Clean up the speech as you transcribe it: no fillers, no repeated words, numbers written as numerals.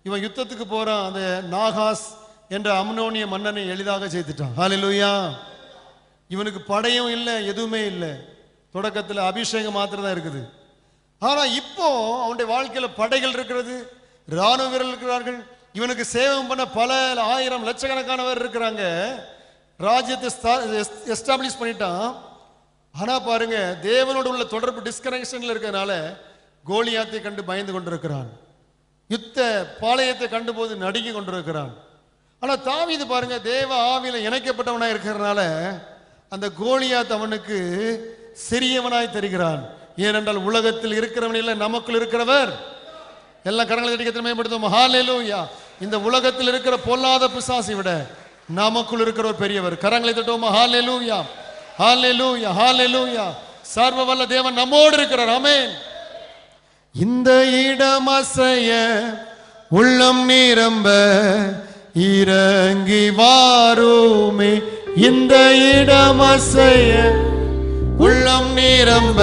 இவன் யுத்தத்துக்கு போறான். அந்த நாகாஸ் என்ற அம்னோனிய மன்னனை எளிதாக ஜெயித்துட்டான். ஹல்லேலூயா. இவனுக்கு படையும் இல்லை, எதுவுமே இல்லை. தொடக்கத்தில் அபிஷேகம் மாத்திரம் தான் இருக்குது. ஆனா இப்போ அவனுடைய வாழ்க்கையில படைகள் இருக்கிறது, ராணுவ வீரர்கள் இருக்கிறார்கள், இவனுக்கு சேவம் பண்ண பல ஆயிரம் லட்சக்கணக்கானவர் இருக்கிறாங்க. ராஜ்யத்தை எஸ்டாப்ளிஷ் பண்ணிட்டான். ஆனா பாருங்க, தேவனோடு உள்ள தொடர்பு டிஸ்கனெக்ஷன்ல இருக்கிறதுனால கோலியாத்தை கண்டு பயந்து கொண்டிருக்கிறான். யுத்த பாளையத்தை கண்டு போது நடுங்கி கொண்டிருக்கிறான். ஆனா தாவீது பாருங்க, தேவ ஆவியில இணைக்கப்பட்டவனா இருக்கிறதுனால அந்த கோலியாத் அவனுக்கு சிறியவனாய் தெரிகிறான். ஏனென்றால் உலகத்தில் இருக்கிறவனில் நமக்குள் இருக்கிறவர். எல்லாம் கரங்களை தட்டி மேம்படுத்தும். ஹல்லேலூயா. இந்த உலகத்தில் இருக்கிற பொல்லாத பிசாசை விட நமக்குள் இருக்கிற ஒரு பெரியவர். கரங்களை தட்டுவோம். ஹல்லேலூயா, ஹல்லேலூயா, ஹல்லேலூயா. சர்வ வல்ல தேவன் நம்மோடு இருக்கிறார். ஆமென். இந்த இடம் அசைய உள்ளம் நிரம்ப இறங்கி வாருமே. இந்த இடம் அசைய உள்ளம் நிரம்ப